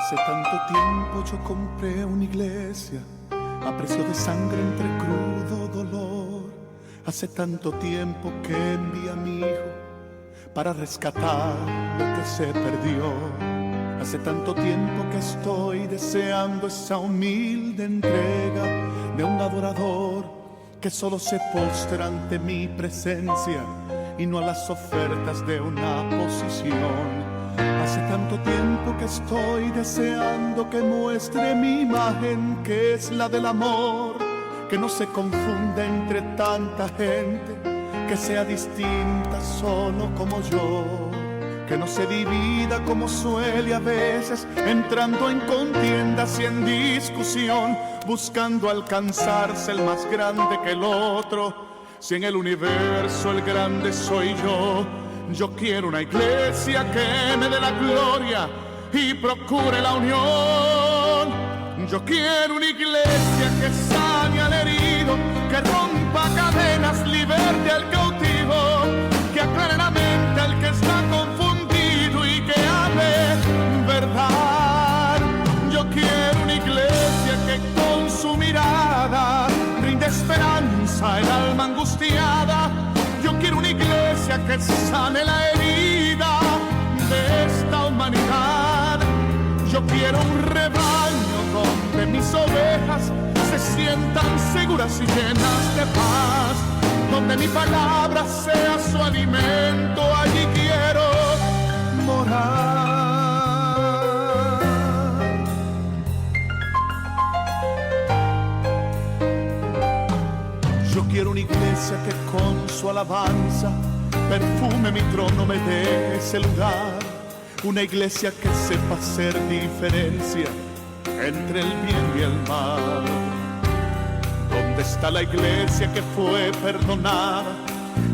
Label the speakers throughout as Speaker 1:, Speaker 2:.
Speaker 1: Hace tanto tiempo yo compré una iglesia a precio de sangre entre crudo dolor. Hace tanto tiempo que envié a mi hijo para rescatar lo que se perdió. Hace tanto tiempo que estoy deseando esa humilde entrega de un adorador que solo se postra ante mi presencia y no a las ofertas de una posición. Hace tanto tiempo que estoy deseando que muestre mi imagen, que es la del amor, que no se confunda entre tanta gente, que sea distinta solo como yo, que no se divida como suele a veces, entrando en contiendas y en discusión, buscando alcanzarse el más grande que el otro. Si en el universo el grande soy yo, yo quiero una iglesia que me dé la gloria y procure la unión. Yo quiero una iglesia que sane al herido, que rompa cadenas, liberte al cautivo, que aclare la mente al que está confundido y que hable verdad. Yo quiero una iglesia que con su mirada brinde esperanza al alma angustiada. Yo quiero una iglesia que sane la herida de esta humanidad. Yo quiero un rebaño donde mis ovejas se sientan seguras y llenas de paz, donde mi palabra sea su alimento. Allí quiero morar. Yo quiero una iglesia que con su alabanza perfume mi trono, me dé ese lugar. Una iglesia que sepa hacer diferencia entre el bien y el mal. ¿Dónde está la iglesia que fue perdonada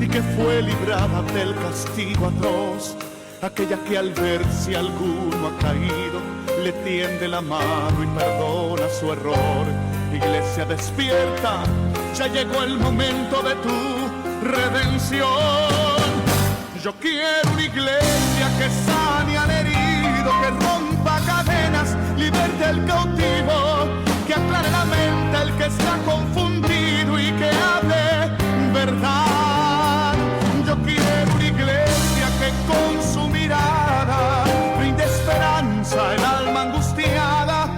Speaker 1: y que fue librada del castigo atroz? Aquella que al ver si alguno ha caído le tiende la mano y perdona su error. Iglesia despierta, ya llegó el momento de tu redención. Yo quiero una iglesia que sane al herido, que rompa cadenas, liberte al cautivo, que aclare la mente al que está confundido y que hable verdad. Yo quiero una iglesia que con su mirada brinde esperanza al alma angustiada.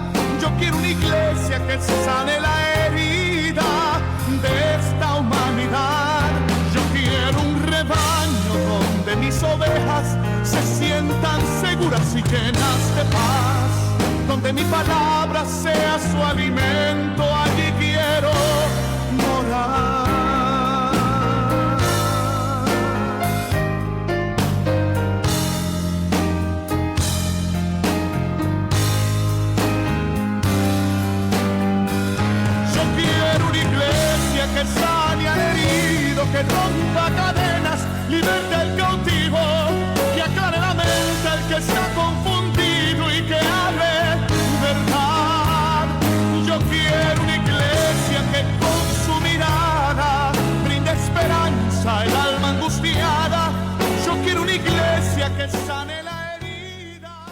Speaker 1: Yo quiero una iglesia que sane la herida de esta humanidad. Yo quiero un rebaño donde mis ovejas se sientan seguras y llenas de paz, donde mi palabra sea su alimento. Allí quiero morar. Que sane al herido, que rompa cadenas, liberte al cautivo, que aclare la mente al que está confundido y que hable verdad. Yo quiero una iglesia que con su mirada brinde esperanza al alma angustiada. Yo quiero una iglesia que sane la herida.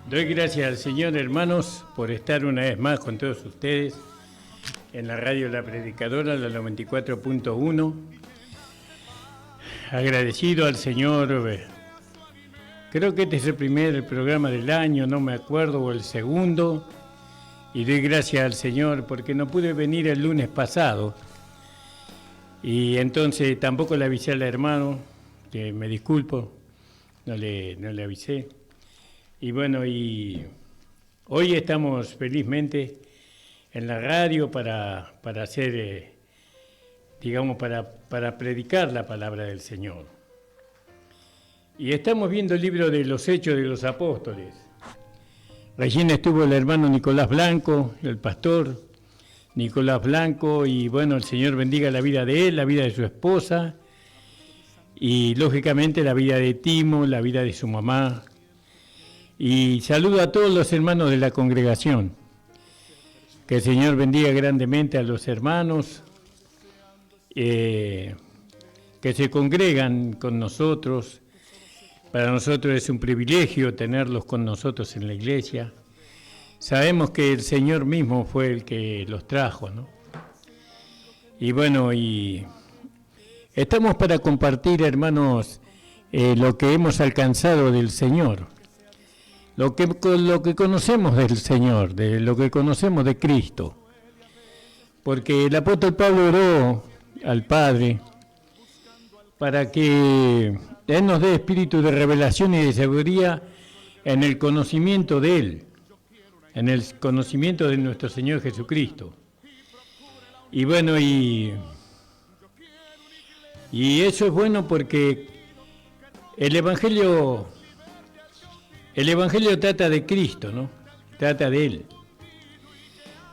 Speaker 2: Doy gracias al Señor, hermanos, por estar una vez más con todos ustedes en la radio La Predicadora, la 94.1. Agradecido al Señor, creo que este es el primer programa del año, no me acuerdo, o el segundo, y doy gracias al Señor porque no pude venir el lunes pasado, y entonces tampoco le avisé al hermano, que me disculpo, no le avisé, y bueno, y hoy estamos felizmente en la radio para hacer, digamos, para predicar la palabra del Señor. Y estamos viendo el libro de los Hechos de los Apóstoles. Recién estuvo el hermano Nicolás Blanco, el pastor Nicolás Blanco, y bueno, el Señor bendiga la vida de él, la vida de su esposa, y lógicamente la vida de Timo, la vida de su mamá. Y saludo a todos los hermanos de la congregación. Que el Señor bendiga grandemente a los hermanos que se congregan con nosotros. Para nosotros es un privilegio tenerlos con nosotros en la iglesia. sabemos que el Señor mismo fue el que los trajo, ¿no? Y bueno, y estamos para compartir, hermanos, lo que hemos alcanzado del Señor, lo que conocemos del Señor, de lo que conocemos de Cristo. Porque el apóstol Pablo oró al Padre para que Él nos dé espíritu de revelación y de sabiduría en el conocimiento de Él, en el conocimiento de nuestro Señor Jesucristo. Y bueno, y eso es bueno porque el Evangelio trata de Cristo, ¿no? Trata de Él.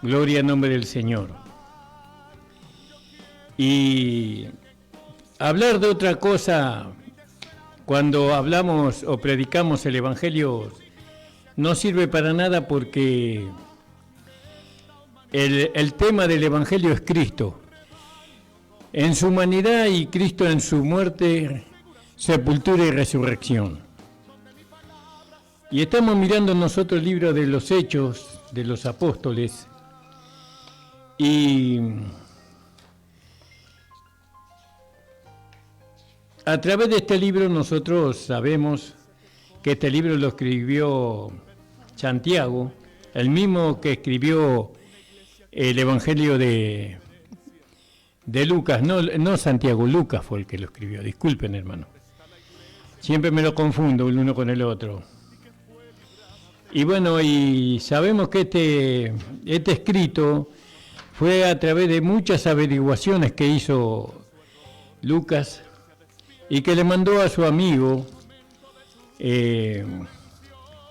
Speaker 2: Gloria al nombre del Señor. Y hablar de otra cosa cuando hablamos o predicamos el Evangelio no sirve para nada porque el tema del Evangelio es Cristo. En su humanidad y Cristo en su muerte, sepultura y resurrección. Y estamos mirando nosotros el libro de los Hechos de los Apóstoles y a través de este libro nosotros sabemos que este libro lo escribió Santiago, el mismo que escribió el Evangelio de Lucas, no Santiago, Lucas fue el que lo escribió, disculpen hermano. Siempre me lo confundo el uno con el otro. Y bueno, y sabemos que este escrito fue a través de muchas averiguaciones que hizo Lucas y que le mandó a su amigo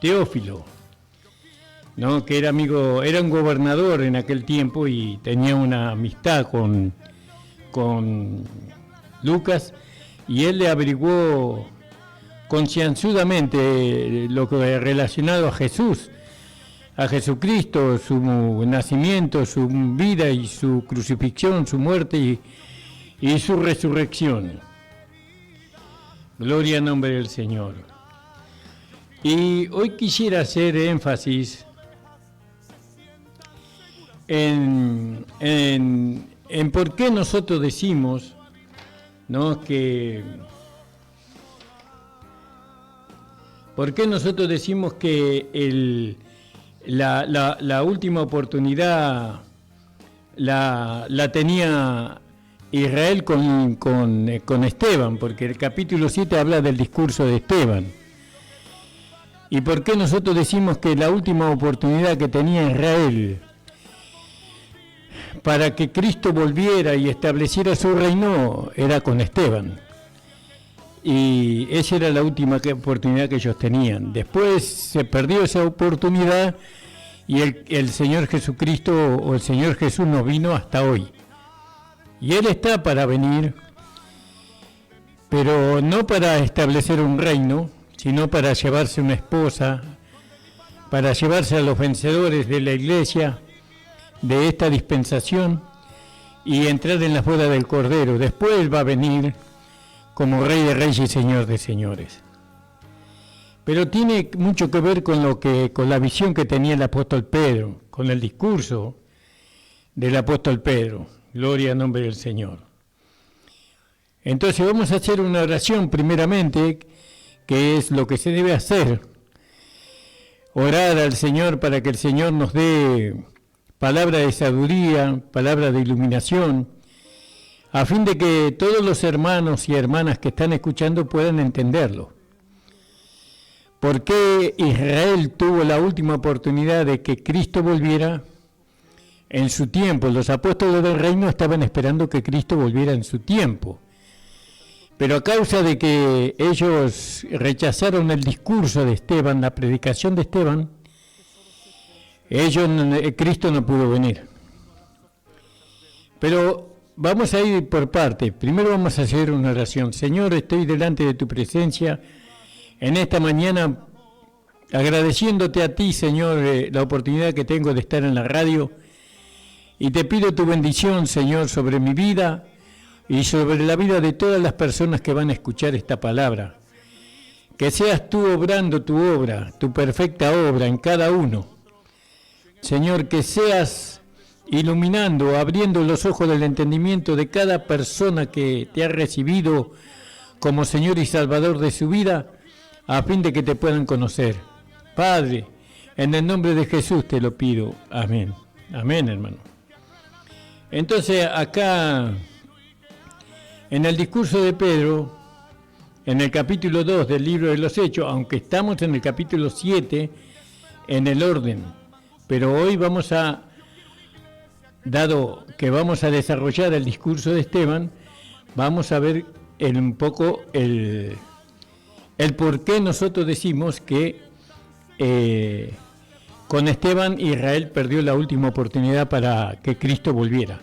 Speaker 2: Teófilo, ¿no? Que era un gobernador en aquel tiempo y tenía una amistad con Lucas, y él le averiguó concienzudamente lo que relacionado a Jesús, a Jesucristo, su nacimiento, su vida y su crucifixión, su muerte y su resurrección. Gloria al nombre del Señor. Y hoy quisiera hacer énfasis en por qué nosotros decimos, ¿no? ¿Por qué nosotros decimos que la última oportunidad la tenía Israel con Esteban? Porque el capítulo 7 habla del discurso de Esteban. ¿Y por qué nosotros decimos que la última oportunidad que tenía Israel para que Cristo volviera y estableciera su reino era con Esteban? Y esa era la última oportunidad que ellos tenían. Después se perdió esa oportunidad y el Señor Jesucristo o el Señor Jesús no vino hasta hoy. Y Él está para venir, pero no para establecer un reino, sino para llevarse una esposa, para llevarse a los vencedores de la iglesia, de esta dispensación, y entrar en la boda del Cordero. Después va a venir como Rey de Reyes y Señor de Señores. Pero tiene mucho que ver con la visión que tenía el apóstol Pedro, con el discurso del apóstol Pedro. Gloria al nombre del Señor. Entonces vamos a hacer una oración primeramente, que es lo que se debe hacer. Orar al Señor para que el Señor nos dé palabra de sabiduría, palabra de iluminación, a fin de que todos los hermanos y hermanas que están escuchando puedan entenderlo. ¿Por qué Israel tuvo la última oportunidad de que Cristo volviera en su tiempo? Los apóstoles del reino estaban esperando que Cristo volviera en su tiempo. Pero a causa de que ellos rechazaron el discurso de Esteban, la predicación de Esteban, Cristo no pudo venir. Pero vamos a ir por parte. Primero vamos a hacer una oración. Señor, estoy delante de tu presencia en esta mañana, agradeciéndote a ti, Señor, la oportunidad que tengo de estar en la radio, y te pido tu bendición, Señor, sobre mi vida y sobre la vida de todas las personas que van a escuchar esta palabra. Que seas tú obrando tu obra, tu perfecta obra en cada uno, Señor, que seas iluminando, abriendo los ojos del entendimiento de cada persona que te ha recibido como Señor y Salvador de su vida, a fin de que te puedan conocer. Padre, en el nombre de Jesús te lo pido. Amén. Amén, hermano. Entonces, acá, en el discurso de Pedro, en el capítulo 2 del libro de los Hechos, aunque estamos en el capítulo 7, en el orden, pero hoy dado que vamos a desarrollar el discurso de Esteban, vamos a ver un poco el por qué nosotros decimos que con Esteban Israel perdió la última oportunidad para que Cristo volviera.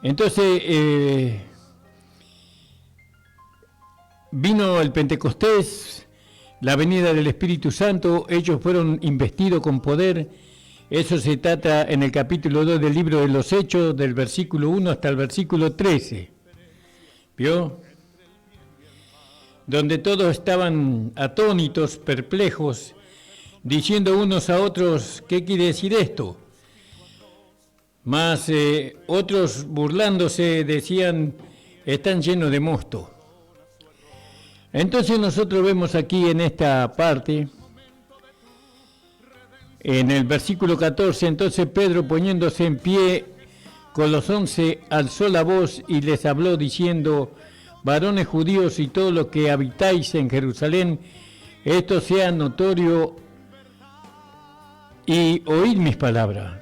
Speaker 2: Entonces, vino el Pentecostés, la venida del Espíritu Santo, ellos fueron investidos con poder. Eso se trata en el capítulo 2 del libro de los Hechos, del versículo 1 hasta el versículo 13. ¿Vio? Donde todos estaban atónitos, perplejos, diciendo unos a otros, ¿qué quiere decir esto? Mas otros burlándose decían, están llenos de mosto. Entonces nosotros vemos aquí en esta parte, en el versículo 14, entonces Pedro poniéndose en pie con los 11 alzó la voz y les habló diciendo, varones judíos y todos los que habitáis en Jerusalén, esto sea notorio y oíd mis palabras,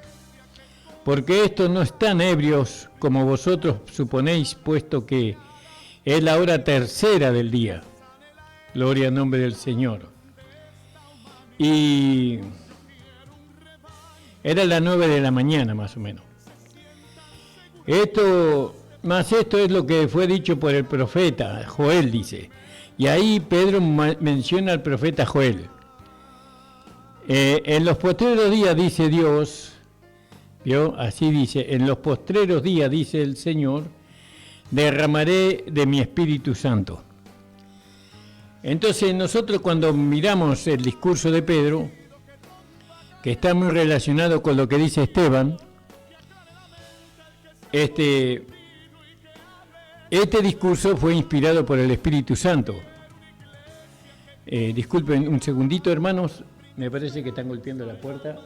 Speaker 2: porque estos no están ebrios como vosotros suponéis, puesto que es la hora tercera del día. Gloria al nombre del Señor. Y era las 9 de la mañana más o menos. Esto es lo que fue dicho por el profeta Joel, dice. Y ahí Pedro menciona al profeta Joel. En los postreros días, dice Dios, ¿vio? Así dice, en los postreros días, dice el Señor, derramaré de mi Espíritu Santo. Entonces nosotros cuando miramos el discurso de Pedro, que está muy relacionado con lo que dice Esteban, este discurso fue inspirado por el Espíritu Santo. Disculpen un segundito, hermanos, me parece que están golpeando la puerta.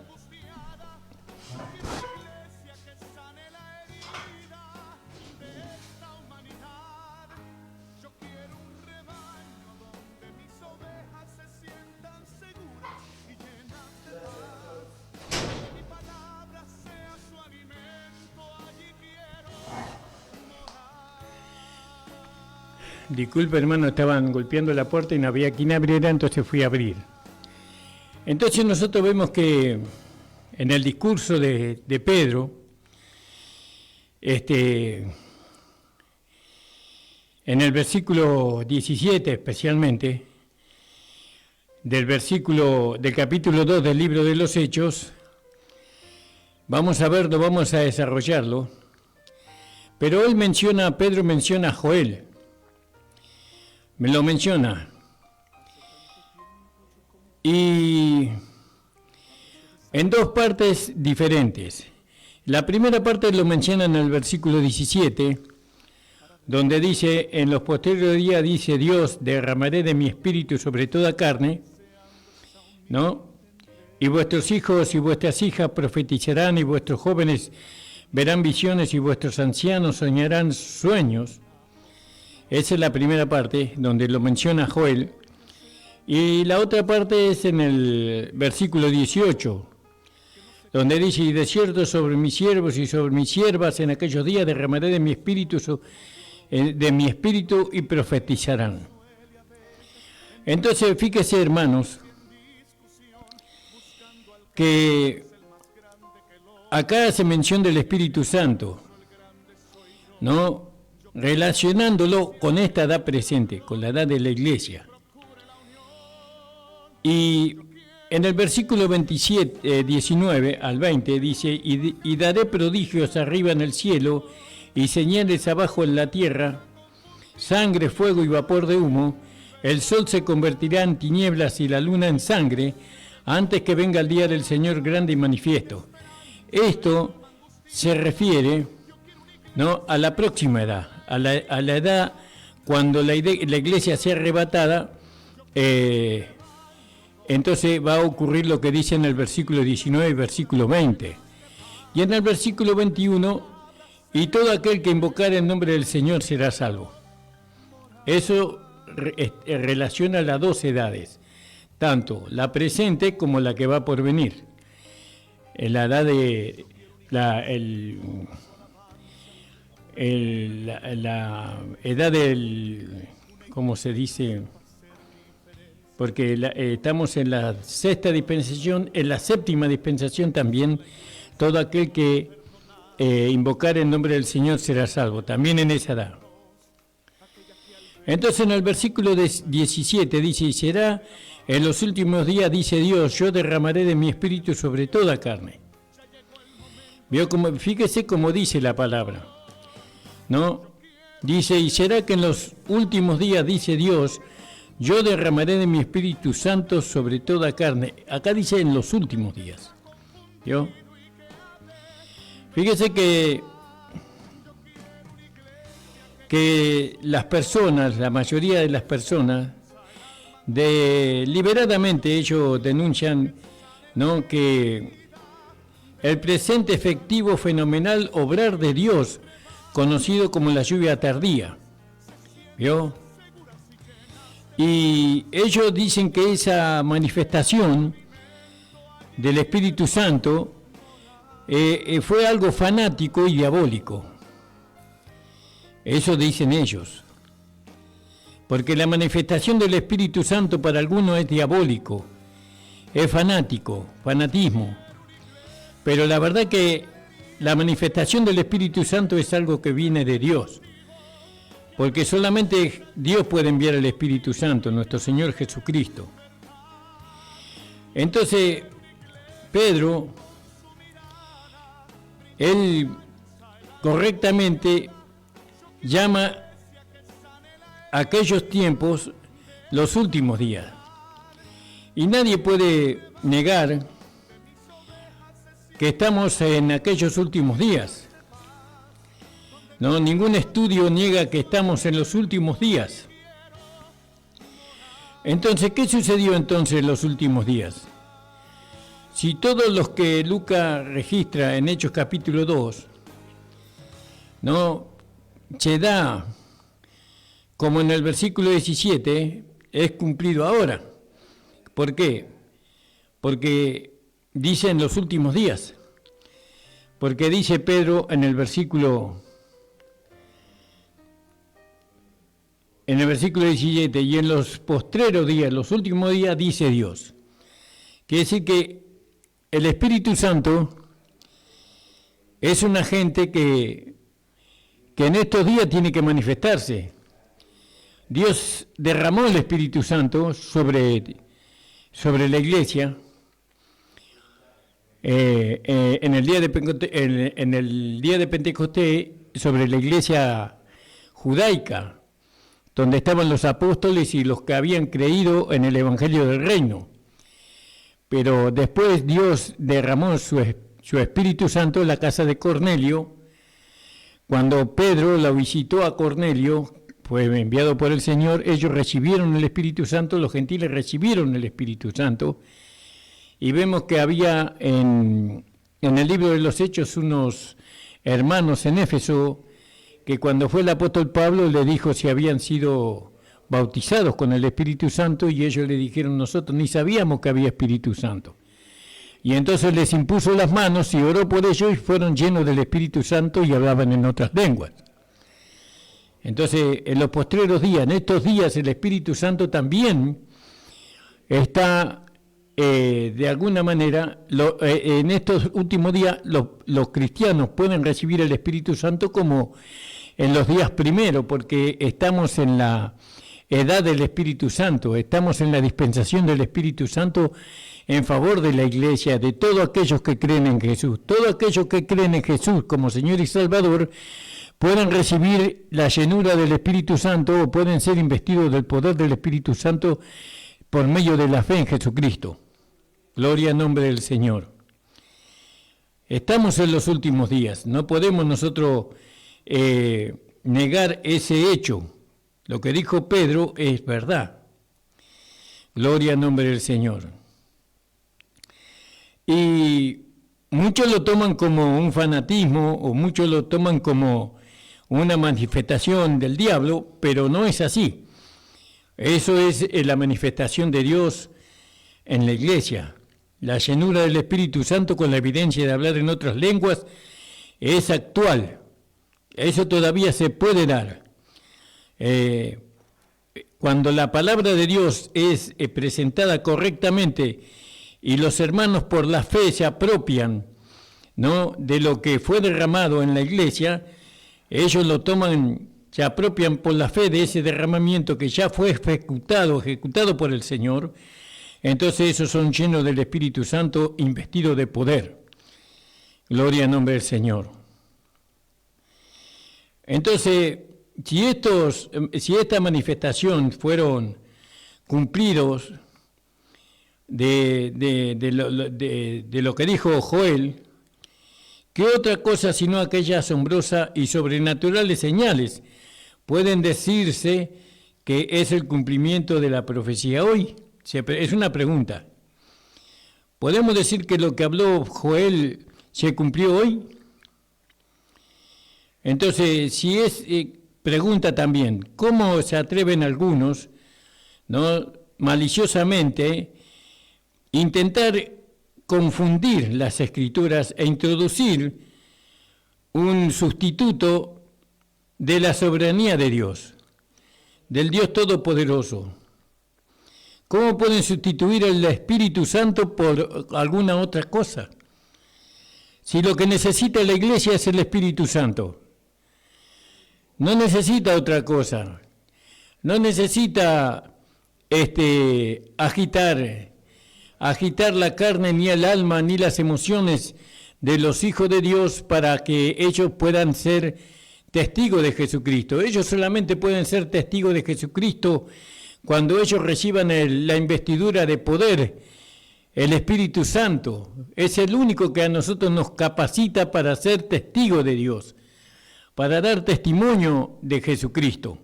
Speaker 2: Disculpe, hermano, estaban golpeando la puerta y no había quien abriera, entonces fui a abrir. Entonces nosotros vemos que en el discurso de Pedro, en el versículo 17 especialmente, del capítulo 2 del libro de los Hechos, vamos a verlo, vamos a desarrollarlo, pero Pedro menciona a Joel. Me lo menciona. Y en dos partes diferentes. La primera parte lo menciona en el versículo 17, donde dice, en los posteriores días, dice Dios, derramaré de mi espíritu sobre toda carne, ¿no? Y vuestros hijos y vuestras hijas profetizarán, y vuestros jóvenes verán visiones, y vuestros ancianos soñarán sueños. Esa es la primera parte, donde lo menciona Joel. Y la otra parte es en el versículo 18, donde dice, y de cierto sobre mis siervos y sobre mis siervas en aquellos días derramaré de mi espíritu y profetizarán. Entonces, fíjese, hermanos, que acá hace mención del Espíritu Santo, ¿no? Relacionándolo con esta edad presente, con la edad de la iglesia. Y en el versículo 19 al 20 dice, y daré prodigios arriba en el cielo, y señales abajo en la tierra, sangre, fuego y vapor de humo, el sol se convertirá en tinieblas y la luna en sangre, antes que venga el día del Señor grande y manifiesto. Esto se refiere, ¿no?, a la próxima edad, a la edad cuando la iglesia sea arrebatada. Entonces va a ocurrir lo que dice en el versículo 19 y versículo 20. Y en el versículo 21, y todo aquel que invocare el nombre del Señor será salvo. Eso relaciona las dos edades, tanto la presente como la que va por venir. La edad de la edad del, ¿cómo se dice? Porque estamos en la sexta dispensación, en la séptima dispensación también, todo aquel que invocar el nombre del Señor será salvo, también en esa edad. Entonces en el versículo 17 dice, y será en los últimos días, dice Dios, yo derramaré de mi espíritu sobre toda carne. ¿Vio? Fíjese cómo dice la palabra, ¿no? Dice, y será que en los últimos días, dice Dios, yo derramaré de mi Espíritu Santo sobre toda carne. Acá dice en los últimos días. ¿Vio? Fíjese que las personas, la mayoría de las personas, deliberadamente ellos denuncian, ¿no?, que el presente efectivo fenomenal obrar de Dios, conocido como la lluvia tardía. ¿Vio? Y ellos dicen que esa manifestación del Espíritu Santo fue algo fanático y diabólico. Eso dicen ellos. Porque la manifestación del Espíritu Santo para algunos es diabólico, es fanático, fanatismo. Pero la verdad que la manifestación del Espíritu Santo es algo que viene de Dios. Porque solamente Dios puede enviar el Espíritu Santo, nuestro Señor Jesucristo. Entonces, Pedro, él correctamente llama a aquellos tiempos los últimos días. Y nadie puede negar que estamos en aquellos últimos días. No, ningún estudio niega que estamos en los últimos días. Entonces, ¿qué sucedió entonces en los últimos días? Si todos los que Lucas registra en Hechos capítulo 2, ¿no?, se da como en el versículo 17, es cumplido ahora. ¿Por qué? Porque dice en los últimos días. Porque dice Pedro en el versículo 17, y en los postreros días, los últimos días, dice Dios. Quiere decir que el Espíritu Santo es un agente que en estos días tiene que manifestarse. Dios derramó el Espíritu Santo sobre la iglesia en el día de Pentecostés, sobre la iglesia judaica, donde estaban los apóstoles y los que habían creído en el Evangelio del Reino. Pero después Dios derramó su Espíritu Santo en la casa de Cornelio. Cuando Pedro la visitó a Cornelio, fue enviado por el Señor, ellos recibieron el Espíritu Santo, los gentiles recibieron el Espíritu Santo, y vemos que había en el libro de los Hechos unos hermanos en Éfeso, que cuando fue el apóstol Pablo le dijo si habían sido bautizados con el Espíritu Santo, y ellos le dijeron, nosotros ni sabíamos que había Espíritu Santo. Y entonces les impuso las manos y oró por ellos y fueron llenos del Espíritu Santo y hablaban en otras lenguas. Entonces, en los postreros días, en estos días, el Espíritu Santo también está, de alguna manera, en estos últimos días, los cristianos pueden recibir el Espíritu Santo como en los días primeros, porque estamos en la edad del Espíritu Santo, estamos en la dispensación del Espíritu Santo en favor de la iglesia, de todos aquellos que creen en Jesús. Todos aquellos que creen en Jesús como Señor y Salvador pueden recibir la llenura del Espíritu Santo o pueden ser investidos del poder del Espíritu Santo por medio de la fe en Jesucristo. Gloria al nombre del Señor. Estamos en los últimos días. No podemos nosotros negar ese hecho. Lo que dijo Pedro es verdad. Gloria al nombre del Señor. Y muchos lo toman como un fanatismo o muchos lo toman como una manifestación del diablo, pero no es así. Eso es la manifestación de Dios en la iglesia. La llenura del Espíritu Santo con la evidencia de hablar en otras lenguas es actual. Eso todavía se puede dar. Cuando la palabra de Dios es presentada correctamente y los hermanos por la fe se apropian, ¿no?, de lo que fue derramado en la iglesia, ellos lo toman, se apropian por la fe de ese derramamiento que ya fue ejecutado por el Señor. Entonces esos son llenos del Espíritu Santo, investidos de poder. Gloria al nombre del Señor. Entonces, si esta manifestación fueron cumplidos de lo que dijo Joel, ¿qué otra cosa sino aquella asombrosa y sobrenaturales señales pueden decirse que es el cumplimiento de la profecía hoy? Es una pregunta. ¿Podemos decir que lo que habló Joel se cumplió hoy? Entonces, si es, pregunta también, ¿cómo se atreven algunos, ¿no?, maliciosamente, intentar confundir las Escrituras e introducir un sustituto de la soberanía de Dios, del Dios Todopoderoso? ¿Cómo pueden sustituir el Espíritu Santo por alguna otra cosa? Si lo que necesita la iglesia es el Espíritu Santo, no necesita otra cosa, no necesita agitar la carne, ni el alma, ni las emociones de los hijos de Dios para que ellos puedan ser testigos de Jesucristo. Ellos solamente pueden ser testigos de Jesucristo cuando ellos reciban la investidura de poder. El Espíritu Santo es el único que a nosotros nos capacita para ser testigos de Dios, para dar testimonio de Jesucristo.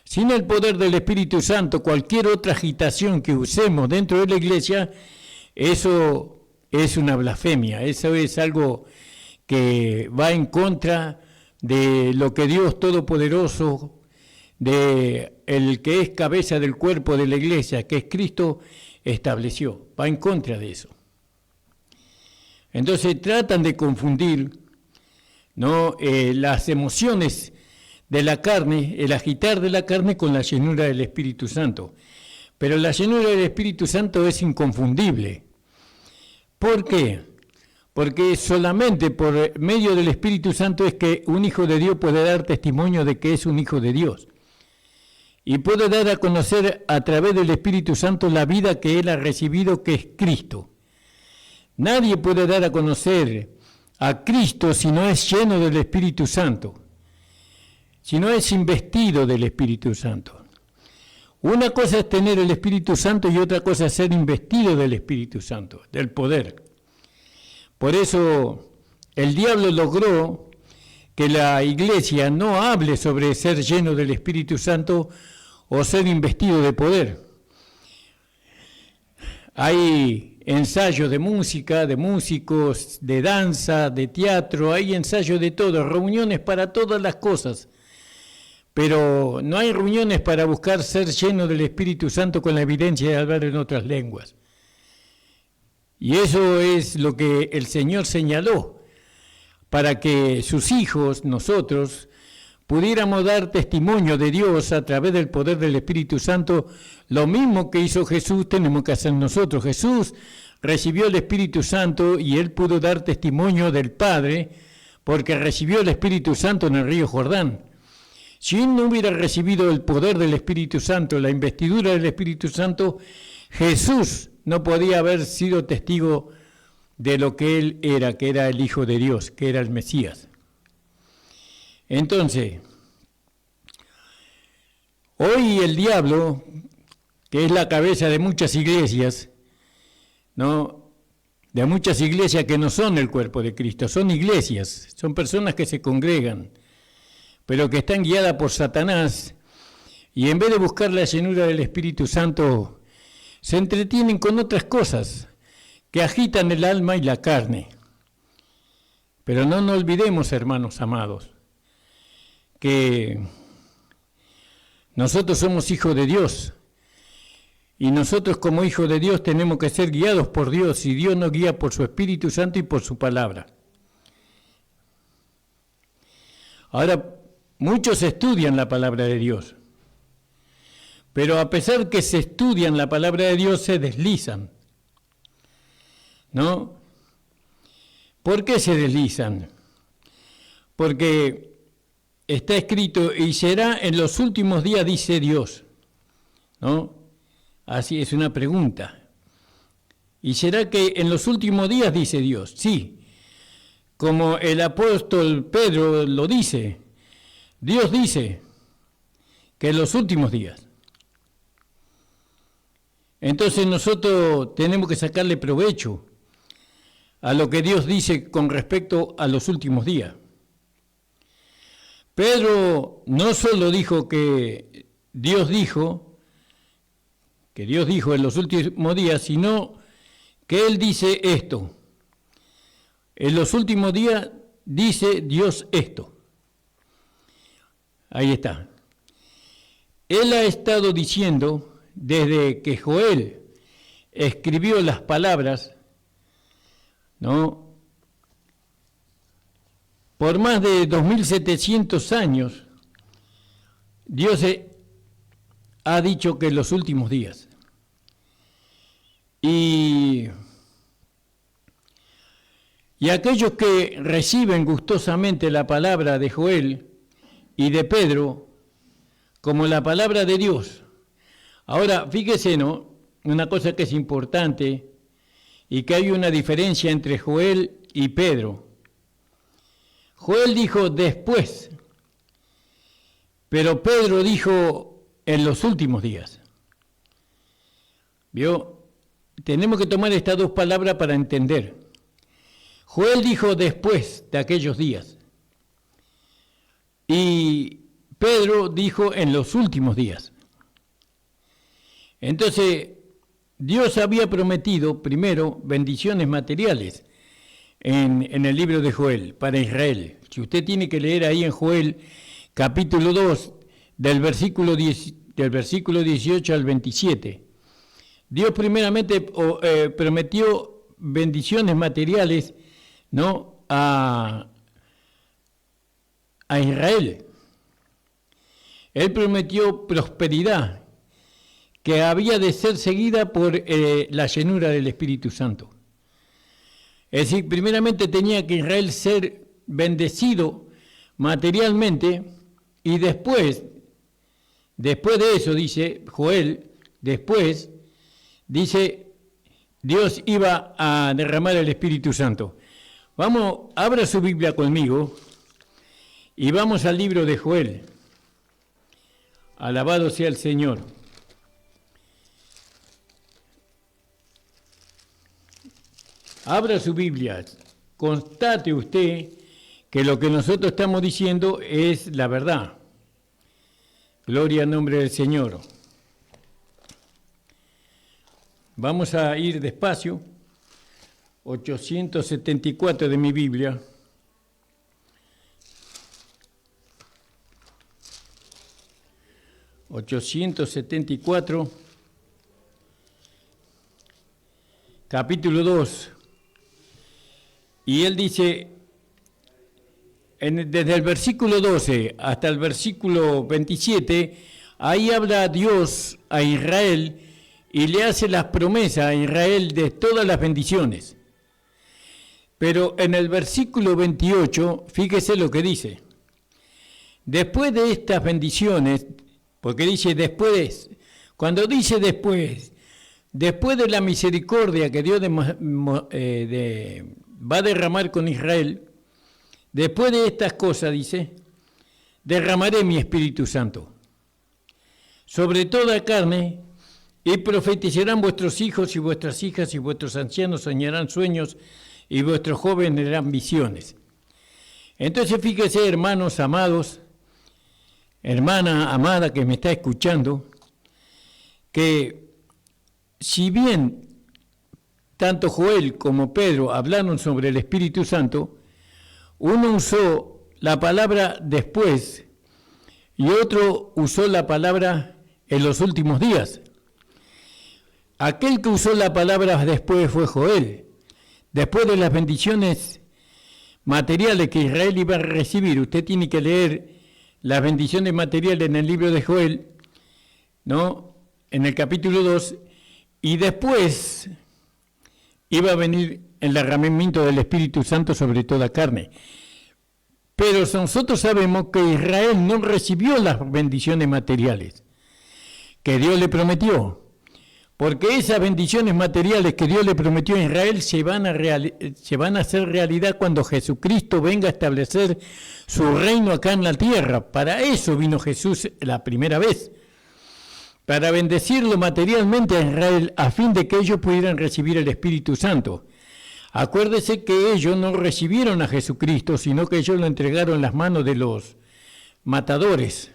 Speaker 2: Sin el poder del Espíritu Santo, cualquier otra agitación que usemos dentro de la iglesia, eso es una blasfemia, eso es algo que va en contra de lo que Dios Todopoderoso, de el que es cabeza del cuerpo de la iglesia, que es Cristo, estableció. Va en contra de eso. Entonces tratan de confundir, ¿no?, las emociones de la carne, el agitar de la carne con la llenura del Espíritu Santo. Pero la llenura del Espíritu Santo es inconfundible. ¿Por qué? Porque solamente por medio del Espíritu Santo es que un hijo de Dios puede dar testimonio de que es un hijo de Dios. Y puede dar a conocer a través del Espíritu Santo la vida que él ha recibido, que es Cristo. Nadie puede dar a conocer a Cristo si no es lleno del Espíritu Santo, si no es investido del Espíritu Santo. Una cosa es tener el Espíritu Santo y otra cosa es ser investido del Espíritu Santo, del poder. Por eso el diablo logró que la iglesia no hable sobre ser lleno del Espíritu Santo o ser investido de poder. Hay ensayos de música, de músicos, de danza, de teatro, hay ensayos de todo, reuniones para todas las cosas. Pero no hay reuniones para buscar ser lleno del Espíritu Santo con la evidencia de hablar en otras lenguas. Y eso es lo que el Señor señaló, para que sus hijos, nosotros, pudiéramos dar testimonio de Dios a través del poder del Espíritu Santo. Lo mismo que hizo Jesús tenemos que hacer nosotros. Jesús recibió el Espíritu Santo y él pudo dar testimonio del Padre porque recibió el Espíritu Santo en el río Jordán. Si él no hubiera recibido el poder del Espíritu Santo, la investidura del Espíritu Santo, Jesús no podía haber sido testigo de lo que él era, que era el Hijo de Dios, que era el Mesías. Entonces, hoy el diablo, que es la cabeza de muchas iglesias, ¿no?, de muchas iglesias que no son el cuerpo de Cristo, son iglesias, son personas que se congregan, pero que están guiadas por Satanás, y en vez de buscar la llenura del Espíritu Santo, se entretienen con otras cosas que agitan el alma y la carne. Pero no nos olvidemos, hermanos amados, que nosotros somos hijos de Dios, y nosotros como hijos de Dios tenemos que ser guiados por Dios, y Dios nos guía por su Espíritu Santo y por su palabra. Ahora, muchos estudian la palabra de Dios, pero a pesar que se estudian la palabra de Dios, se deslizan, ¿no? ¿Por qué se deslizan? Porque está escrito, y será en los últimos días, dice Dios, ¿no? Así es una pregunta. ¿Y será que en los últimos días, dice Dios? Sí, como el apóstol Pedro lo dice, Dios dice que en los últimos días. Entonces nosotros tenemos que sacarle provecho a lo que Dios dice con respecto a los últimos días. Pedro no solo dijo que Dios dijo en los últimos días, sino que él dice esto. En los últimos días dice Dios esto. Ahí está. Él ha estado diciendo desde que Joel escribió las palabras, ¿no?, por más de 2700 años, Dios ha dicho que en los últimos días. Y aquellos que reciben gustosamente la palabra de Joel y de Pedro como la palabra de Dios. Ahora, fíjese, ¿no?, una cosa que es importante, y que hay una diferencia entre Joel y Pedro. Joel dijo después, pero Pedro dijo en los últimos días. ¿Vio? Tenemos que tomar estas dos palabras para entender. Joel dijo después de aquellos días, y Pedro dijo en los últimos días. Entonces, Dios había prometido primero bendiciones materiales en el libro de Joel para Israel. Si usted tiene que leer ahí en Joel capítulo 2 del versículo 18 al 27, Dios primeramente prometió bendiciones materiales, ¿no?, a Israel. Él prometió prosperidad que había de ser seguida por la llenura del Espíritu Santo. Es decir, primeramente tenía que Israel ser bendecido materialmente, y después de eso, dice Joel, después, dice, Dios iba a derramar el Espíritu Santo. Vamos, abra su Biblia conmigo y vamos al libro de Joel. Alabado sea el Señor. Abra su Biblia, constate usted que lo que nosotros estamos diciendo es la verdad. Gloria al nombre del Señor. Vamos a ir despacio. 874 de mi Biblia. Capítulo 2. Y él dice, desde el versículo 12 hasta el versículo 27, ahí habla Dios a Israel y le hace las promesas a Israel de todas las bendiciones. Pero en el versículo 28, fíjese lo que dice. Después de estas bendiciones, porque dice después, cuando dice después de la misericordia que Dios va a derramar con Israel, después de estas cosas, dice, derramaré mi Espíritu Santo sobre toda carne, Y profetizarán vuestros hijos y vuestras hijas, y vuestros ancianos soñarán sueños, y vuestros jóvenes darán visiones. Entonces fíjese, hermanos amados, hermana amada que me está escuchando, que si bien tanto Joel como Pedro hablaron sobre el Espíritu Santo, uno usó la palabra después y otro usó la palabra en los últimos días. Aquel que usó la palabra después fue Joel. Después de las bendiciones materiales que Israel iba a recibir, usted tiene que leer las bendiciones materiales en el libro de Joel, ¿no? En el capítulo 2, y después iba a venir el derramamiento del Espíritu Santo sobre toda carne. Pero nosotros sabemos que Israel no recibió las bendiciones materiales que Dios le prometió, porque esas bendiciones materiales que Dios le prometió a Israel se van a hacer realidad cuando Jesucristo venga a establecer su reino acá en la tierra. Para eso vino Jesús la primera vez, para bendecirlo materialmente a Israel, a fin de que ellos pudieran recibir el Espíritu Santo. Acuérdese que ellos no recibieron a Jesucristo, sino que ellos lo entregaron en las manos de los matadores,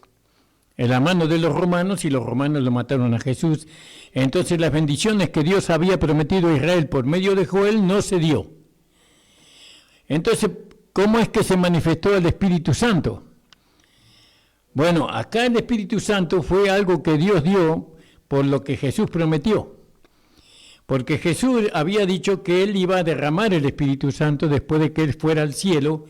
Speaker 2: en las manos de los romanos, y los romanos lo mataron a Jesús. Entonces las bendiciones que Dios había prometido a Israel por medio de Joel no se dio. Entonces, ¿cómo es que se manifestó el Espíritu Santo? Bueno, acá el Espíritu Santo fue algo que Dios dio por lo que Jesús prometió. Porque Jesús había dicho que Él iba a derramar el Espíritu Santo después de que Él fuera al cielo,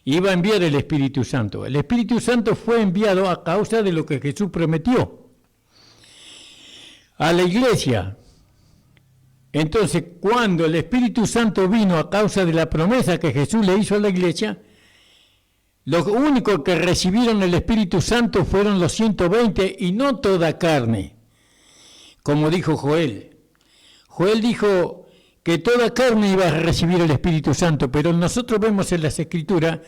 Speaker 2: iba a enviar el Espíritu Santo. El Espíritu Santo fue enviado a causa de lo que Jesús prometió a la iglesia. Entonces, cuando el Espíritu Santo vino a causa de la promesa que Jesús le hizo a la iglesia, los únicos que recibieron el Espíritu Santo fueron los 120 y no toda carne, como dijo Joel. Joel dijo que toda carne iba a recibir el Espíritu Santo, pero nosotros vemos en las Escrituras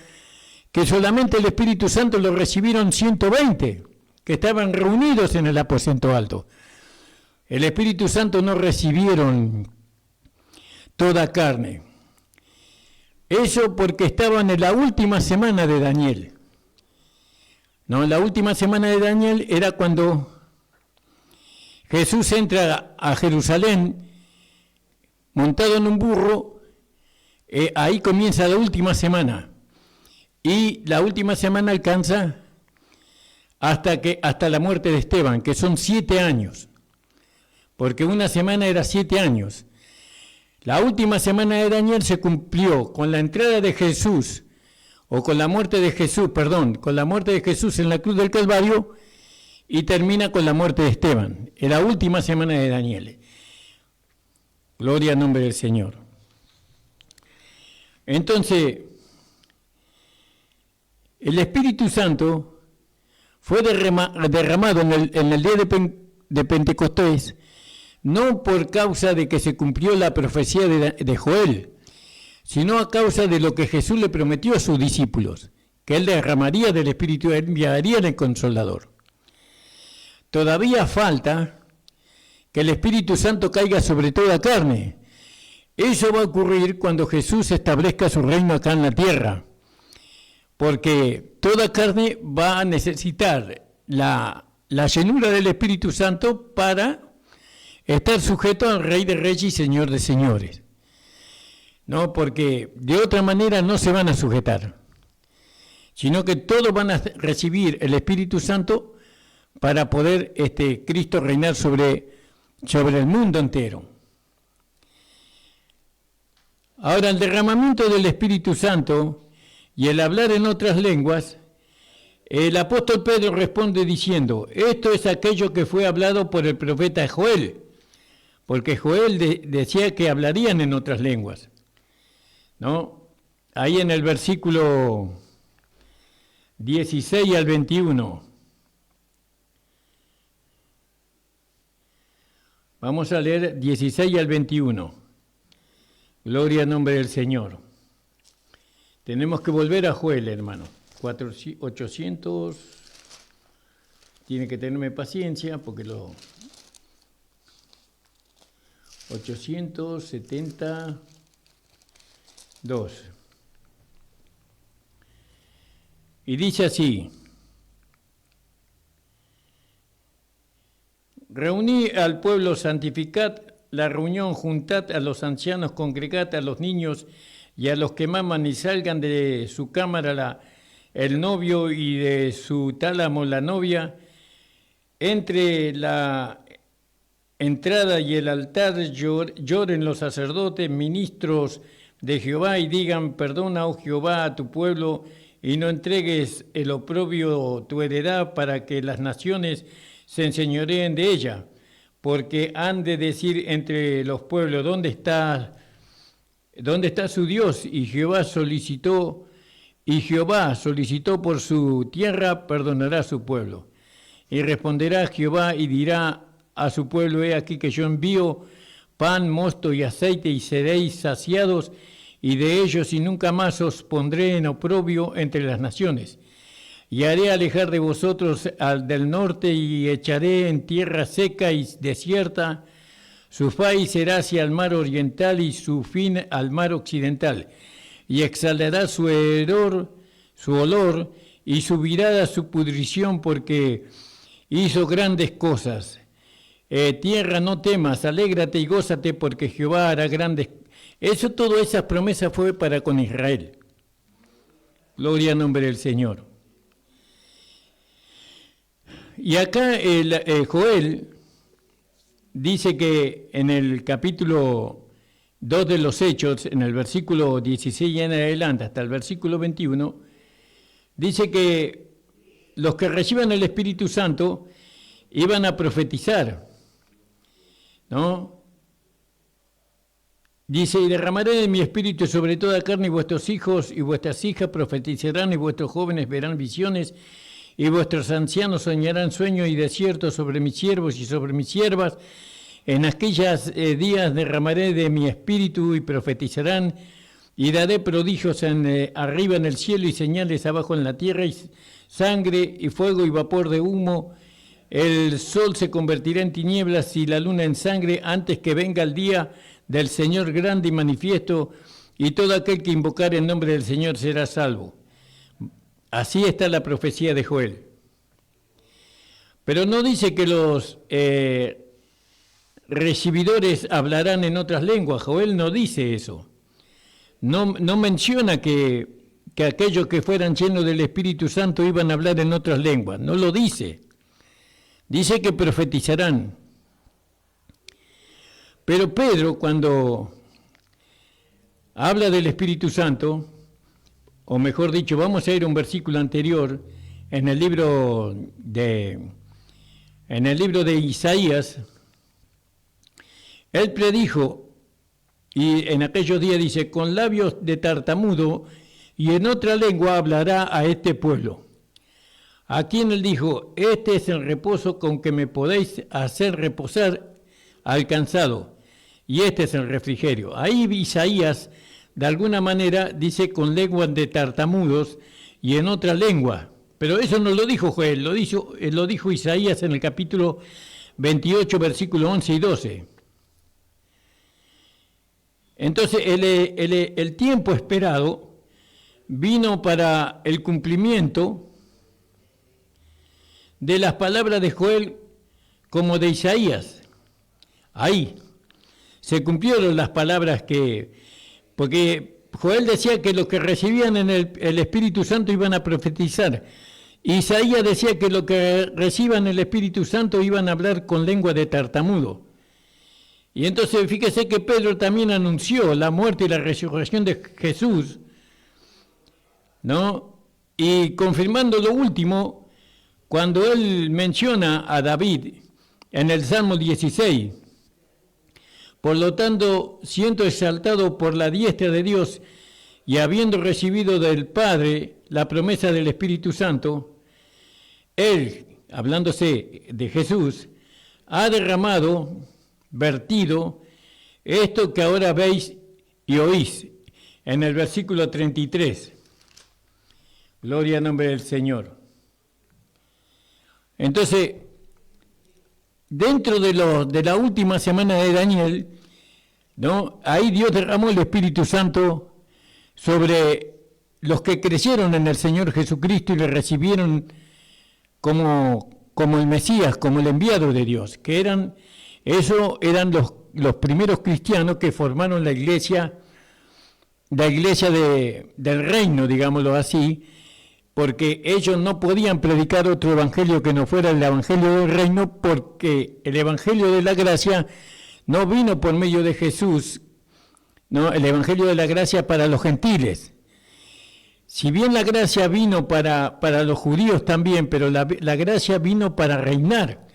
Speaker 2: que solamente el Espíritu Santo lo recibieron 120, que estaban reunidos en el aposento alto. El Espíritu Santo no recibieron toda carne. Eso porque estaban en la última semana de Daniel. No, la última semana de Daniel era cuando Jesús entra a Jerusalén montado en un burro. Ahí comienza la última semana. Y la última semana alcanza hasta la muerte de Esteban, que son 7 años. Porque una semana era 7 años. La última semana de Daniel se cumplió con la entrada de Jesús, o con la muerte de Jesús, con la muerte de Jesús en la cruz del Calvario, y termina con la muerte de Esteban, en la última semana de Daniel. Gloria al nombre del Señor. Entonces, el Espíritu Santo fue derramado en el día de Pentecostés, no por causa de que se cumplió la profecía de Joel, sino a causa de lo que Jesús le prometió a sus discípulos, que Él derramaría del Espíritu, enviaría el Consolador. Todavía falta que el Espíritu Santo caiga sobre toda carne. Eso va a ocurrir cuando Jesús establezca su reino acá en la tierra, porque toda carne va a necesitar la llenura del Espíritu Santo para estar sujeto al Rey de Reyes y Señor de Señores. No, porque de otra manera no se van a sujetar, sino que todos van a recibir el Espíritu Santo para poder Cristo reinar sobre el mundo entero. Ahora, el derramamiento del Espíritu Santo y el hablar en otras lenguas, el apóstol Pedro responde diciendo: esto es aquello que fue hablado por el profeta Joel, porque Joel decía que hablarían en otras lenguas, ¿no? Ahí en el versículo 16 al 21. Vamos a leer 16 al 21. Gloria al nombre del Señor. Tenemos que volver a Joel, hermano. 800. Tiene que tenerme paciencia porque 872. Y dice así: reuní al pueblo, santificad la reunión, juntad a los ancianos, congregad a los niños y a los que maman, y salgan de su cámara el novio y de su tálamo la novia. Entre la entrada y el altar lloren los sacerdotes, ministros de Jehová, y digan: perdona, oh Jehová, a tu pueblo, y no entregues el oprobio tu heredad, para que las naciones se enseñoreen de ella. Porque han de decir entre los pueblos: ¿dónde está su Dios? Y Jehová solicitó por su tierra, perdonará a su pueblo. Y responderá Jehová y dirá a su pueblo: he aquí que yo envío pan, mosto y aceite, y seréis saciados, y de ellos, y nunca más os pondré en oprobio entre las naciones. Y haré alejar de vosotros al del norte, y echaré en tierra seca y desierta. Su faz será hacia el mar oriental, y su fin al mar occidental. Y exhalará su olor, y subirá a su pudrición, porque hizo grandes cosas. Tierra, no temas, alégrate y gózate, porque Jehová hará grandes cosas. Todas esas promesas fue para con Israel. Gloria al nombre del Señor. Y acá Joel dice que en el capítulo 2 de los Hechos, en el versículo 16 y en adelante, hasta el versículo 21, dice que los que reciban el Espíritu Santo iban a profetizar, ¿no? Dice: y derramaré de mi espíritu sobre toda carne, y vuestros hijos y vuestras hijas profetizarán, y vuestros jóvenes verán visiones, y vuestros ancianos soñarán sueños y desiertos sobre mis siervos y sobre mis siervas. En aquellos días derramaré de mi espíritu y profetizarán, y daré prodigios arriba en el cielo y señales abajo en la tierra, y sangre y fuego y vapor de humo. El sol se convertirá en tinieblas y la luna en sangre, antes que venga el día del Señor grande y manifiesto, y todo aquel que invocare el nombre del Señor será salvo. Así está la profecía de Joel. Pero no dice que los recibidores hablarán en otras lenguas. Joel no dice eso. No menciona que aquellos que fueran llenos del Espíritu Santo iban a hablar en otras lenguas. No lo dice. Dice que profetizarán. Pero Pedro, cuando habla del Espíritu Santo, o mejor dicho, vamos a ir a un versículo anterior, en el libro de Isaías, él predijo, y en aquellos días dice: con labios de tartamudo y en otra lengua hablará a este pueblo. A quien él dijo: este es el reposo con que me podéis hacer reposar al cansado, y este es el refrigerio. Ahí Isaías, de alguna manera, dice con lenguas de tartamudos y en otra lengua. Pero eso no lo dijo Joel, lo dijo Isaías en el capítulo 28, versículos 11 y 12. Entonces, el tiempo esperado vino para el cumplimiento de las palabras de Joel como de Isaías. Ahí se cumplieron las palabras porque Joel decía que los que recibían en el Espíritu Santo iban a profetizar. Isaías decía que los que reciban el Espíritu Santo iban a hablar con lengua de tartamudo. Y entonces fíjese que Pedro también anunció la muerte y la resurrección de Jesús, ¿no? Y confirmando lo último, cuando él menciona a David en el Salmo 16, por lo tanto, siendo exaltado por la diestra de Dios y habiendo recibido del Padre la promesa del Espíritu Santo, él, hablándose de Jesús, ha vertido esto que ahora veis y oís, en el versículo 33. Gloria al nombre del Señor. Entonces, dentro de la última semana de Daniel, ¿no? Ahí Dios derramó el Espíritu Santo sobre los que creyeron en el Señor Jesucristo y le recibieron como el Mesías, como el enviado de Dios, que eran los primeros cristianos que formaron la iglesia del reino, digámoslo así, porque ellos no podían predicar otro evangelio que no fuera el evangelio del reino, porque el evangelio de la gracia no vino por medio de Jesús, ¿no? El evangelio de la gracia para los gentiles. Si bien la gracia vino para los judíos también, pero la gracia vino para reinar,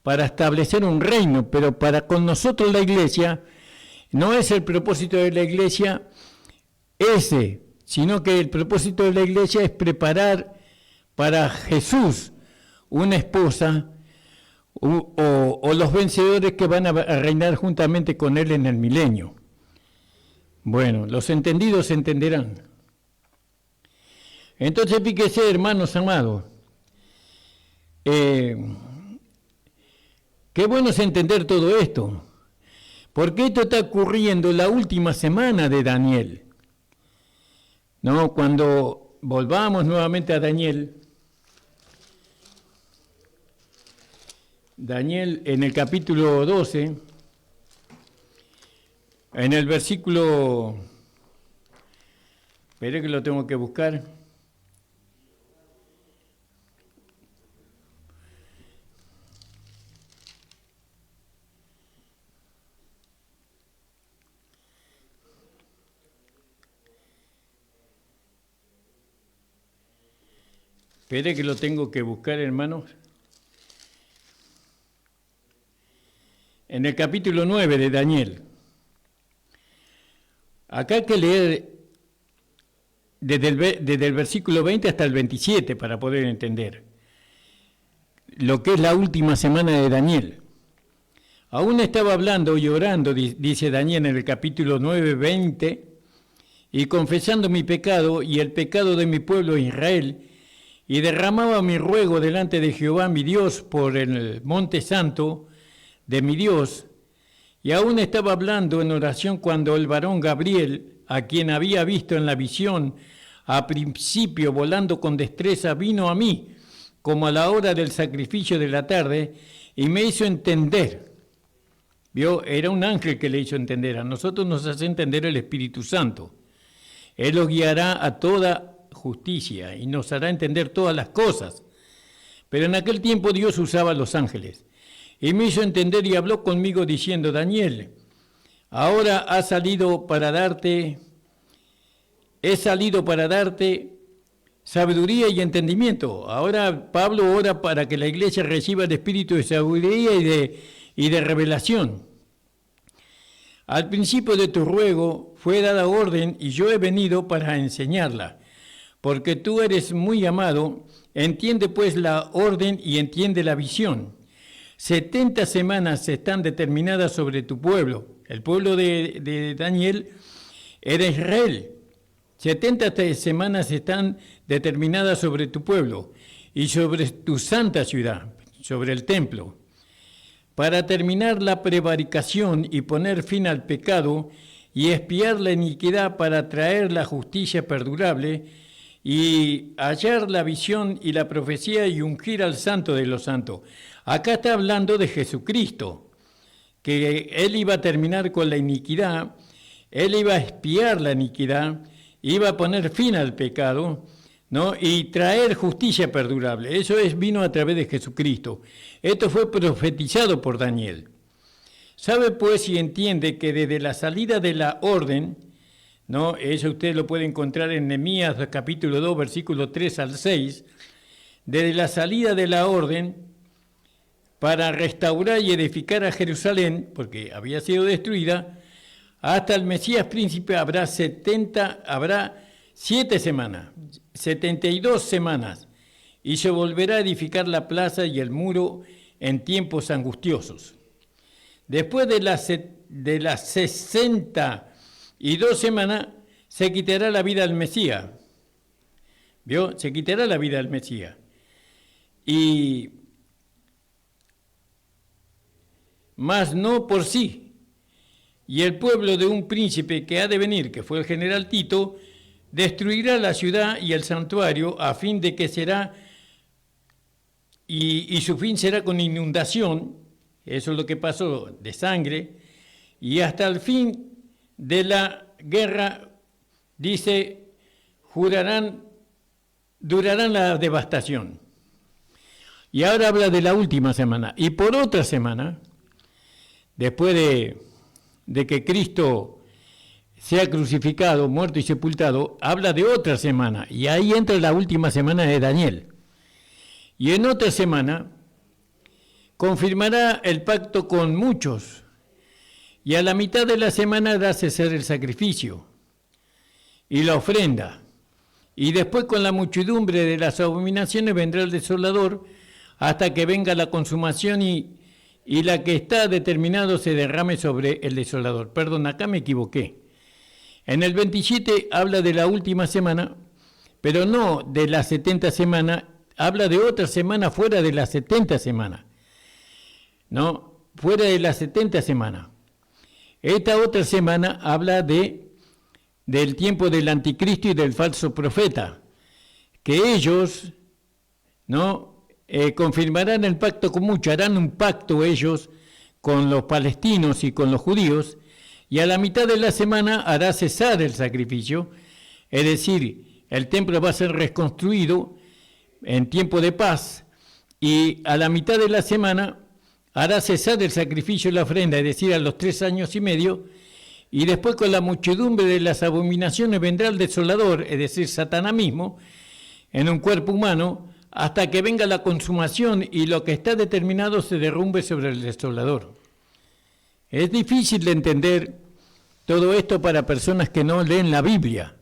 Speaker 2: para establecer un reino, pero con nosotros la iglesia, no es el propósito de la iglesia ese, sino que el propósito de la iglesia es preparar para Jesús una esposa o los vencedores que van a reinar juntamente con él en el milenio. Bueno, los entendidos entenderán. Entonces, fíjese, hermanos amados, qué bueno es entender todo esto, porque esto está ocurriendo la última semana de Daniel, ¿no? Cuando volvamos nuevamente a Daniel en el capítulo 12, en el versículo, espere que lo tengo que buscar. Espere que lo tengo que buscar, hermanos. En el capítulo 9 de Daniel. Acá hay que leer desde el versículo 20 hasta el 27 para poder entender lo que es la última semana de Daniel. Aún estaba hablando y orando, dice Daniel en el capítulo 9, 20, y confesando mi pecado y el pecado de mi pueblo Israel, y derramaba mi ruego delante de Jehová mi Dios por el monte santo de mi Dios. Y aún estaba hablando en oración cuando el varón Gabriel, a quien había visto en la visión a principio volando con destreza, vino a mí como a la hora del sacrificio de la tarde y me hizo entender. ¿Vio? Era un ángel que le hizo entender. A nosotros nos hace entender el Espíritu Santo. Él los guiará a toda justicia y nos hará entender todas las cosas. Pero en aquel tiempo Dios usaba a los ángeles y me hizo entender y habló conmigo diciendo: Daniel, ahora he salido para darte sabiduría y entendimiento. Ahora Pablo ora para que la iglesia reciba el espíritu de sabiduría y de revelación. Al principio de tu ruego fue dada orden y yo he venido para enseñarla. Porque tú eres muy amado, entiende pues la orden y entiende la visión. 70 semanas están determinadas sobre tu pueblo. El pueblo de Daniel era Israel. 70 semanas están determinadas sobre tu pueblo y sobre tu santa ciudad, sobre el templo, para terminar la prevaricación y poner fin al pecado y expiar la iniquidad, para traer la justicia perdurable y hallar la visión y la profecía y ungir al santo de los santos. Acá está hablando de Jesucristo, que Él iba a terminar con la iniquidad, Él iba a expiar la iniquidad, iba a poner fin al pecado, ¿no? Y traer justicia perdurable. Eso vino a través de Jesucristo. Esto fue profetizado por Daniel. Sabe pues y entiende que desde la salida de la orden, ¿no? Eso usted lo puede encontrar en Nehemías capítulo 2, versículo 3 al 6. Desde la salida de la orden para restaurar y edificar a Jerusalén, porque había sido destruida, hasta el Mesías príncipe habrá 7 semanas, 72 semanas, y se volverá a edificar la plaza y el muro en tiempos angustiosos. Después de las 62 semanas se quitará la vida al Mesías. ¿Vio? Se quitará la vida al Mesías. Y más no por sí. y el pueblo de un príncipe que ha de venir, que fue el general Tito, destruirá la ciudad y el santuario a fin de que será, y su fin será con inundación, eso es lo que pasó, de sangre, y hasta el fin de la guerra, dice, durarán la devastación. Y ahora habla de la última semana. Y por otra semana, después de que Cristo sea crucificado, muerto y sepultado, habla de otra semana. Y ahí entra la última semana de Daniel. Y en otra semana confirmará el pacto con muchos. Y a la mitad de la semana hará cesar el sacrificio y la ofrenda. Y después con la muchedumbre de las abominaciones vendrá el desolador hasta que venga la consumación y la que está determinado se derrame sobre el desolador. Perdón, acá me equivoqué. En el 27 habla de la última semana, pero no de las 70 semanas, habla de otra semana fuera de las 70 semanas. No, fuera de las 70 semanas. Esta otra semana habla del tiempo del anticristo y del falso profeta, que ellos, ¿no?, confirmarán el pacto con muchos, harán un pacto ellos con los palestinos y con los judíos, y a la mitad de la semana hará cesar el sacrificio, es decir, el templo va a ser reconstruido en tiempo de paz, y a la mitad de la semana hará cesar el sacrificio y la ofrenda, es decir, a los 3 años y medio, y después con la muchedumbre de las abominaciones vendrá el desolador, es decir, Satanás mismo, en un cuerpo humano, hasta que venga la consumación y lo que está determinado se derrumbe sobre el desolador. Es difícil de entender todo esto para personas que no leen la Biblia,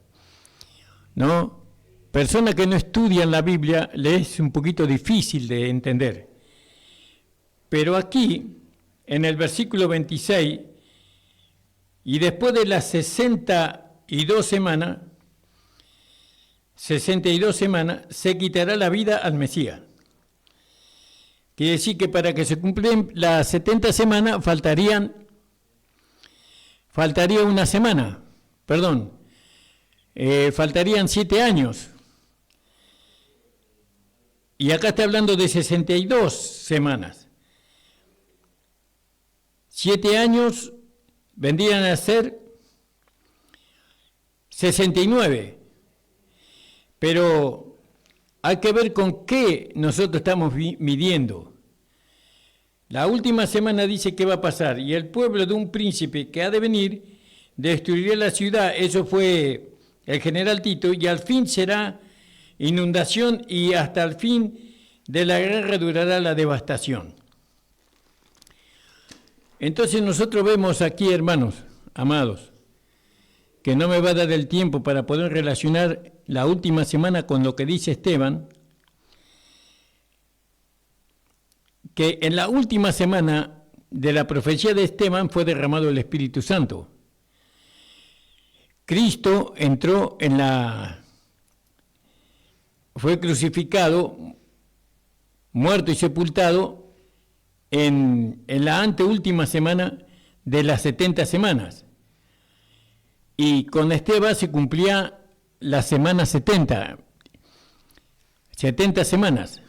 Speaker 2: ¿no? Personas que no estudian la Biblia les es un poquito difícil de entender. Pero aquí, en el versículo 26, y después de las 62 semanas, se quitará la vida al Mesías. Quiere decir que para que se cumplan las 70 semanas faltaría una semana, faltarían 7 años. Y acá está hablando de 62 semanas. 7 años vendrían a ser 69. Pero hay que ver con qué nosotros estamos midiendo. La última semana dice qué va a pasar, y el pueblo de un príncipe que ha de venir destruirá la ciudad, eso fue el general Tito, y al fin será inundación, y hasta el fin de la guerra durará la devastación. Entonces nosotros vemos aquí, hermanos, amados, que no me va a dar el tiempo para poder relacionar la última semana con lo que dice Esteban, que en la última semana de la profecía de Esteban fue derramado el Espíritu Santo. Cristo entró fue crucificado, muerto y sepultado en la anteúltima semana de las 70 semanas. Y con Esteban se cumplía la semana 70 semanas.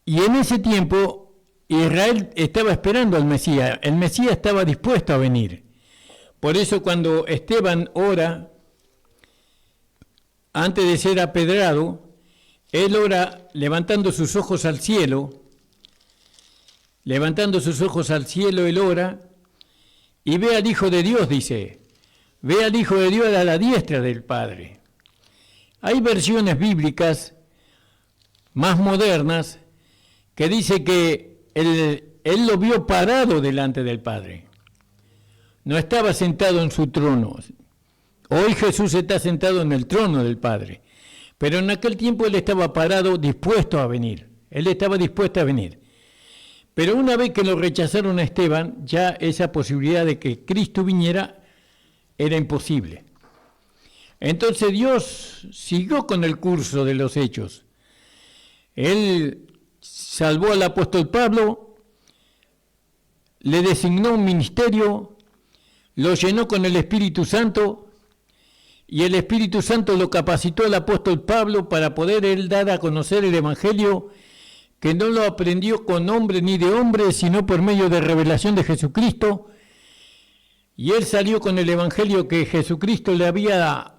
Speaker 2: Y en ese tiempo Israel estaba esperando al Mesías. El Mesías estaba dispuesto a venir. Por eso cuando Esteban ora, antes de ser apedrado, él ora levantando sus ojos al cielo. Levantando sus ojos al cielo, él ora y ve al Hijo de Dios, dice. Ve al Hijo de Dios a la diestra del Padre. Hay versiones bíblicas más modernas que dice que él lo vio parado delante del Padre. No estaba sentado en su trono. Hoy Jesús está sentado en el trono del Padre. Pero en aquel tiempo él estaba parado, dispuesto a venir. Él estaba dispuesto a venir. Pero una vez que lo rechazaron a Esteban, ya esa posibilidad de que Cristo viniera era imposible. Entonces Dios siguió con el curso de los hechos. Él salvó al apóstol Pablo, le designó un ministerio, lo llenó con el Espíritu Santo, y el Espíritu Santo lo capacitó al apóstol Pablo para poder él dar a conocer el Evangelio, que no lo aprendió con hombre ni de hombre, sino por medio de revelación de Jesucristo. Y él salió con el Evangelio que Jesucristo le había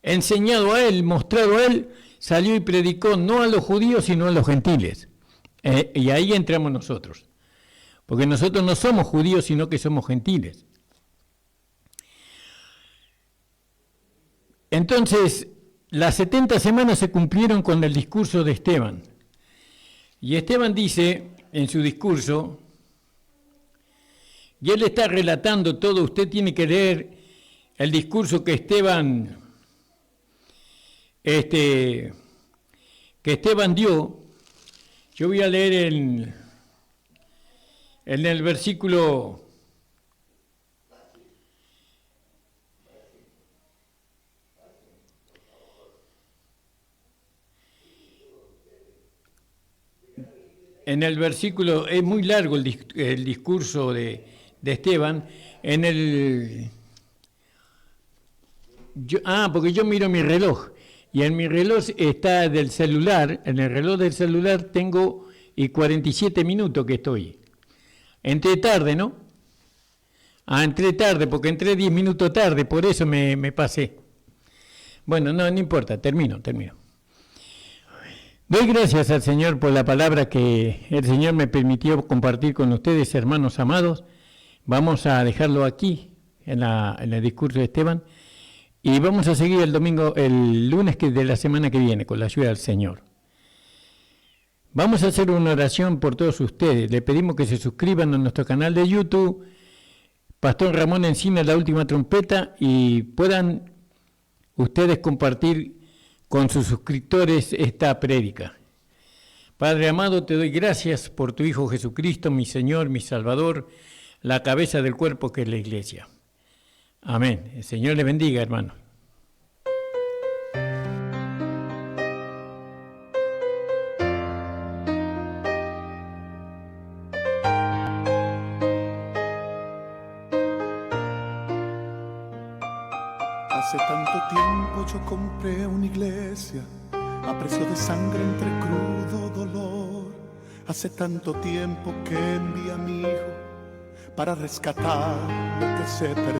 Speaker 2: enseñado a él, mostrado a él, salió y predicó no a los judíos, sino a los gentiles. Y ahí entramos nosotros, porque nosotros no somos judíos, sino que somos gentiles. Entonces, las 70 semanas se cumplieron con el discurso de Esteban. Y Esteban dice en su discurso, y él está relatando todo, usted tiene que leer el discurso que Esteban dio. Yo voy a leer en el versículo es muy largo el discurso de Esteban, porque yo miro mi reloj, y en mi reloj está del celular, en el reloj del celular tengo 47 minutos que estoy. Entré tarde, ¿no? Entré tarde, porque entré 10 minutos tarde, por eso me pasé. Bueno, no importa, termino. Doy gracias al Señor por la palabra que el Señor me permitió compartir con ustedes, hermanos amados. Vamos a dejarlo aquí, en el discurso de Esteban, y vamos a seguir el lunes de la semana que viene, con la ayuda del Señor. Vamos a hacer una oración por todos ustedes. Le pedimos que se suscriban a nuestro canal de YouTube, Pastor Ramón Encina, La Última Trompeta, y puedan ustedes compartir con sus suscriptores esta prédica. Padre amado, te doy gracias por tu Hijo Jesucristo, mi Señor, mi Salvador, la cabeza del cuerpo que es la Iglesia. Amén. El Señor le bendiga, hermano.
Speaker 1: Hace tanto tiempo yo compré una iglesia a precio de sangre entre crudo dolor. Hace tanto tiempo que envié a mi hijo para rescatar lo que se perdió.